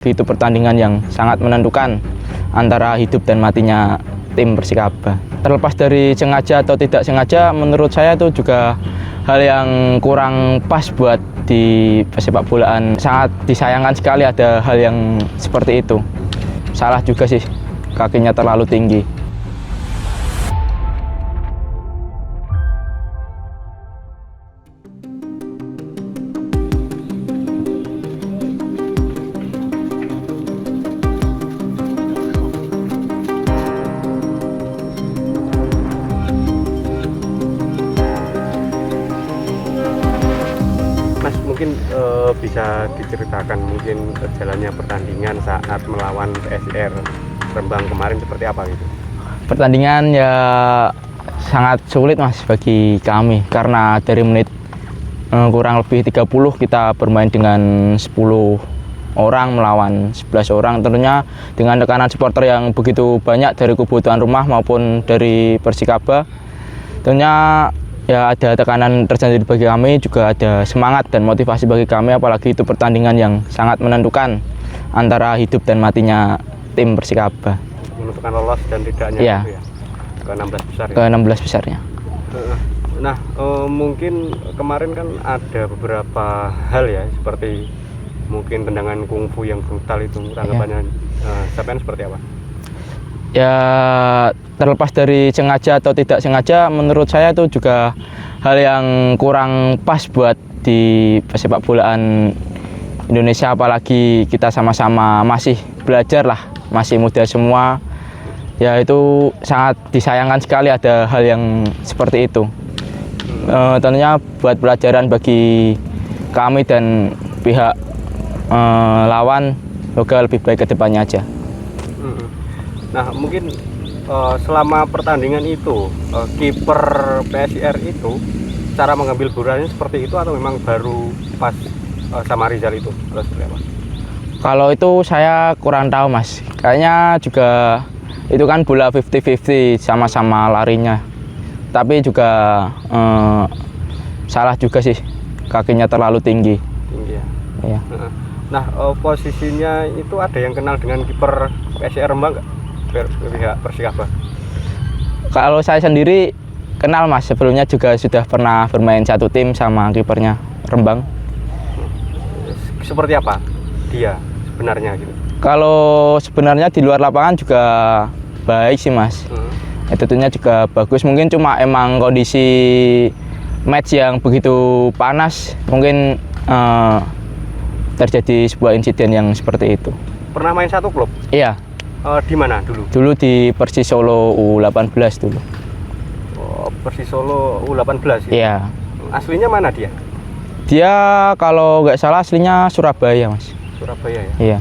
Itu pertandingan yang sangat menentukan antara hidup dan matinya tim Persikaba. Terlepas dari sengaja atau tidak sengaja, menurut saya itu juga hal yang kurang pas buat di sepak bolaan. Sangat disayangkan sekali ada hal yang seperti itu. Salah juga sih, kakinya terlalu tinggi. Mas, mungkin bisa diceritakan mungkin jalannya pertandingan saat melawan PSIR Rembang kemarin seperti apa gitu? Pertandingan ya sangat sulit Mas bagi kami karena dari menit kurang lebih 30 kita bermain dengan 10 orang melawan 11 orang. Tentunya dengan tekanan supporter yang begitu banyak dari kubu tuan rumah maupun dari Persikaba. Tentunya ya ada tekanan tersendiri bagi kami, juga ada semangat dan motivasi bagi kami, apalagi itu pertandingan yang sangat menentukan antara hidup dan matinya tim Persikaba. Menentukan lolos dan tidaknya Ya. gitu ya? Ke 16 besar ya? Ke 16 besarnya. Nah, mungkin kemarin kan ada beberapa hal ya, seperti mungkin tendangan kungfu yang brutal itu, tanggapannya sampean seperti apa? Ya terlepas dari sengaja atau tidak sengaja, menurut saya itu juga hal yang kurang pas buat di sepak bolaan Indonesia, apalagi kita sama-sama masih belajar lah, masih muda semua. Ya itu sangat disayangkan sekali ada hal yang seperti itu. Tentunya buat pelajaran bagi kami dan pihak lawan, semoga lebih baik ke depannya aja. Nah, mungkin selama pertandingan itu kiper PSIR itu cara mengambil bolanya seperti itu atau memang baru pas sama Rizal itu atau seperti apa? Kalau itu saya kurang tahu Mas, kayaknya juga itu kan bola 50-50 sama-sama larinya, tapi juga salah juga sih, kakinya terlalu tinggi. Tinggi ya. Iya. Nah, posisinya itu ada yang kenal dengan kiper PSIR Rembang nggak? Pihak Persikaba. Kalau saya sendiri kenal Mas, sebelumnya juga sudah pernah bermain satu tim sama kipernya Rembang. Seperti apa dia sebenarnya gitu? Kalau sebenarnya di luar lapangan juga baik sih Mas. Tentunya juga bagus, mungkin cuma emang kondisi match yang begitu panas, mungkin terjadi sebuah insiden yang seperti itu. Pernah main satu klub? Iya. Di mana dulu? Dulu di Persis Solo U18 dulu. Persis Solo U18 ya? Iya. Aslinya mana dia? Dia kalau nggak salah aslinya Surabaya Mas. Surabaya ya? Iya.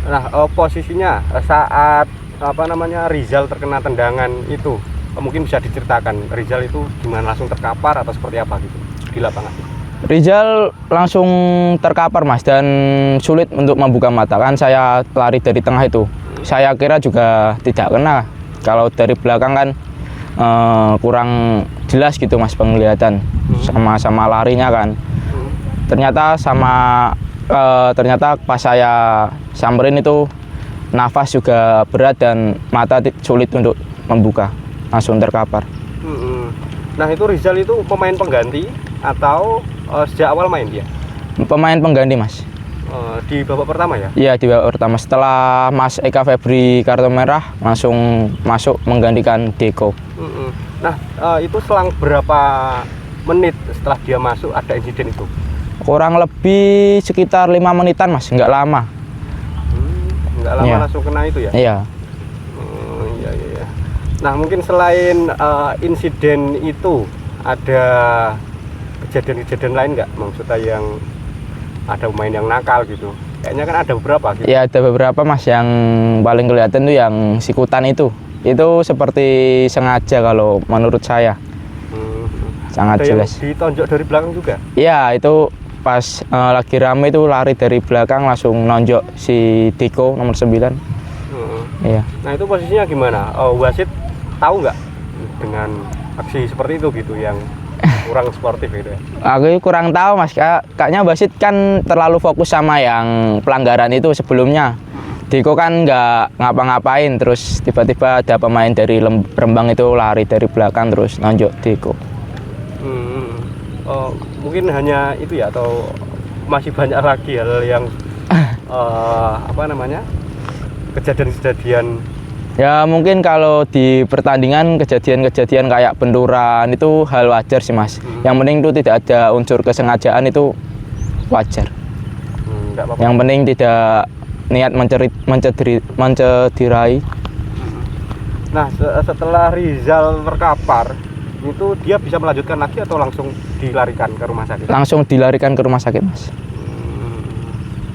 Nah, posisinya saat Rizal terkena tendangan itu, mungkin bisa diceritakan Rizal itu gimana, langsung terkapar atau seperti apa gitu di lapangan? Rizal langsung terkapar Mas, dan sulit untuk membuka mata. Kan saya lari dari tengah itu, saya kira juga tidak kena. Kalau dari belakang kan kurang jelas gitu Mas penglihatan, sama-sama larinya kan. Ternyata ternyata pas saya samperin itu nafas juga berat dan mata sulit untuk membuka, langsung terkapar. Nah, itu Rizal itu pemain pengganti atau sejak awal main dia? Pemain pengganti Mas. Di babak pertama ya? Iya, di babak pertama. Setelah Mas Eka Febri kartu merah, langsung masuk menggantikan Deko. Nah, itu selang berapa menit setelah dia masuk ada insiden itu? Kurang lebih sekitar 5 menitan Mas, nggak lama. Nggak lama Iya. langsung kena itu ya? Iya. Iya. Nah, mungkin selain insiden itu ada kejadian-kejadian lain nggak, maksudnya yang ada pemain yang nakal gitu? Kayaknya kan ada beberapa gitu. Ya ada beberapa Mas, yang paling kelihatan tuh yang sikutan itu seperti sengaja kalau menurut saya. Sangat Ada jelas. yang ditonjok dari belakang juga? Iya, itu pas lagi rame itu lari dari belakang langsung nonjok si Deko nomor 9. Iya. Nah, itu posisinya gimana? Wasit tahu nggak dengan aksi seperti itu gitu yang kurang sportif gitu ya. Aku kurang tahu mas, kayaknya wasit kan terlalu fokus sama yang pelanggaran itu sebelumnya. Diko kan nggak ngapa-ngapain, terus tiba-tiba ada pemain dari Rembang itu lari dari belakang terus nonjok Diko. Mungkin hanya itu ya, atau masih banyak lagi hal yang apa namanya, kejadian-kejadian. Ya mungkin kalau di pertandingan kejadian-kejadian kayak benturan itu hal wajar sih mas. Yang penting itu tidak ada unsur kesengajaan, itu wajar. Nggak apa-apa. Yang penting tidak niat mencederai. Nah, setelah Rizal terkapar, itu dia bisa melanjutkan lagi atau langsung dilarikan ke rumah sakit? Langsung dilarikan ke rumah sakit mas.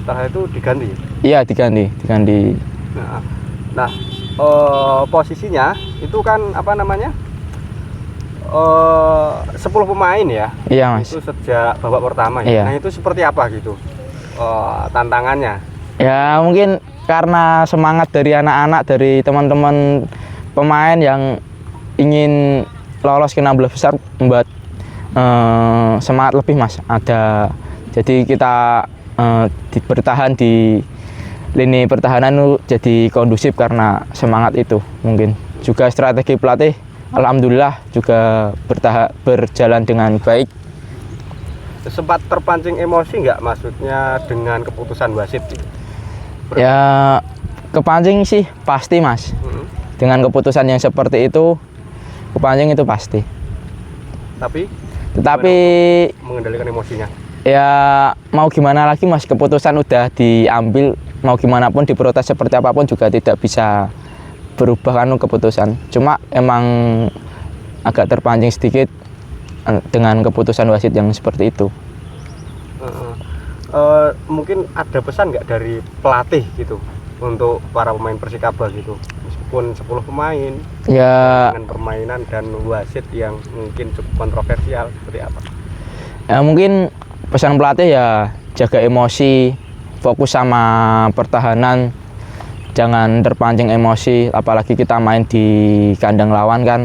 Setelah itu diganti? Iya diganti. Nah, posisinya itu kan apa namanya, 10 pemain ya? Iya mas. Itu sejak babak pertama ya? Iya. Nah itu seperti apa gitu tantangannya? Ya mungkin karena semangat dari anak-anak, dari teman-teman pemain yang ingin lolos ke 16 besar membuat semangat lebih mas. Jadi kita bertahan di lini pertahanan itu jadi kondusif karena semangat itu. Mungkin juga strategi pelatih alhamdulillah juga berjalan dengan baik. Sempat terpancing emosi nggak, maksudnya dengan keputusan wasit? Ya kepancing sih pasti mas. Dengan keputusan yang seperti itu kepancing itu pasti. Tetapi mengendalikan emosinya? Ya mau gimana lagi mas, keputusan udah diambil, mau gimana pun diprotes seperti apapun juga tidak bisa berubah kan keputusan. Cuma emang agak terpancing sedikit dengan keputusan wasit yang seperti itu. Mungkin ada pesan nggak dari pelatih gitu untuk para pemain Persikaba gitu, meskipun 10 pemain ya, dengan permainan dan wasit yang mungkin cukup kontroversial, seperti apa? Ya mungkin pesan pelatih ya jaga emosi, fokus sama pertahanan, jangan terpancing emosi, apalagi kita main di kandang lawan kan.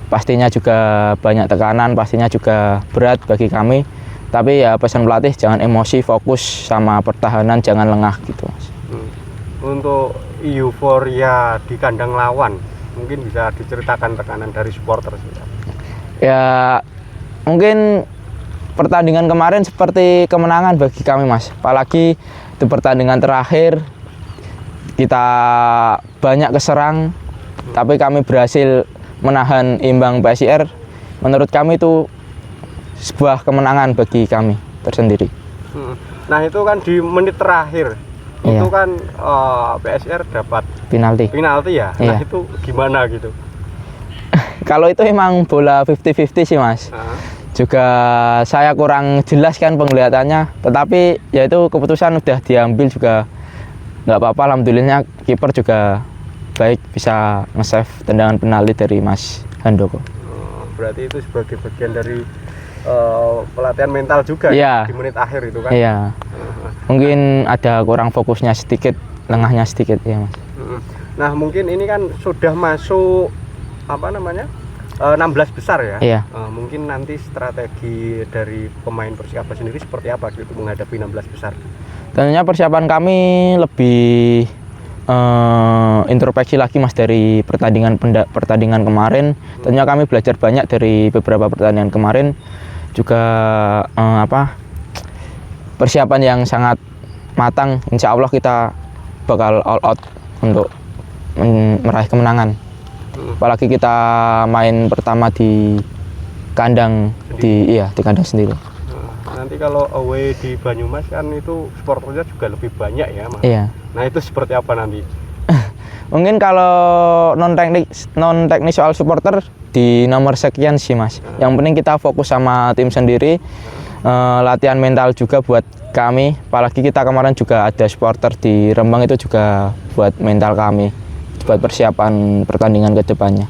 Pastinya juga banyak tekanan, pastinya juga berat bagi kami. Tapi ya pesan pelatih jangan emosi, fokus sama pertahanan, jangan lengah gitu mas. Untuk euforia di kandang lawan, mungkin bisa diceritakan tekanan dari supporter? Ya mungkin pertandingan kemarin seperti kemenangan bagi kami mas. Apalagi itu pertandingan terakhir kita banyak keserang, tapi kami berhasil menahan imbang PSIR. Menurut kami itu sebuah kemenangan bagi kami tersendiri. Nah itu kan di menit terakhir, iya. Itu kan PSIR dapat penalti ya. Iya. Nah itu gimana gitu? Kalau itu emang bola 50-50 sih mas. Juga saya kurang jelas kan penglihatannya, tetapi ya itu keputusan udah diambil juga nggak apa-apa. Alhamdulillahnya kiper juga baik, bisa nge-save tendangan penalti dari Mas Handoko. Berarti itu sebagai bagian dari pelatihan mental juga ya, di menit akhir itu kan? Iya. Mungkin ada kurang fokusnya sedikit, lengahnya sedikit ya mas. Nah mungkin ini kan sudah masuk apa namanya 16 besar ya? Iya. Mungkin nanti strategi dari pemain Persikaba sendiri seperti apa gitu menghadapi 16 besar? Tentunya persiapan kami lebih introspeksi lagi mas dari pertandingan kemarin. Tentunya kami belajar banyak dari beberapa pertandingan kemarin. Juga persiapan yang sangat matang. Insya Allah kita bakal all out untuk meraih kemenangan. Apalagi kita main pertama di kandang di kandang sendiri. Nanti kalau away di Banyumas kan itu supporternya juga lebih banyak ya mas? Iya. Nah itu seperti apa nanti? Mungkin kalau non teknis soal supporter di nomor sekian sih mas. Yang penting kita fokus sama tim sendiri, latihan mental juga buat kami. Apalagi kita kemarin juga ada supporter di Rembang, itu juga buat mental kami, buat persiapan pertandingan ke depannya.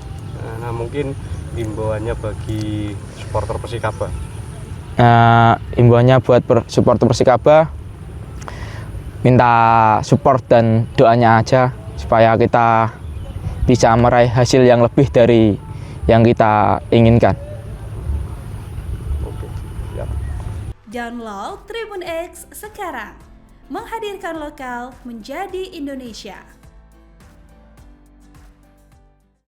Nah mungkin himbauannya bagi supporter Persikaba? Himbauannya buat supporter Persikaba, minta support dan doanya aja supaya kita bisa meraih hasil yang lebih dari yang kita inginkan. Download Tribun X sekarang. Menghadirkan lokal menjadi Indonesia.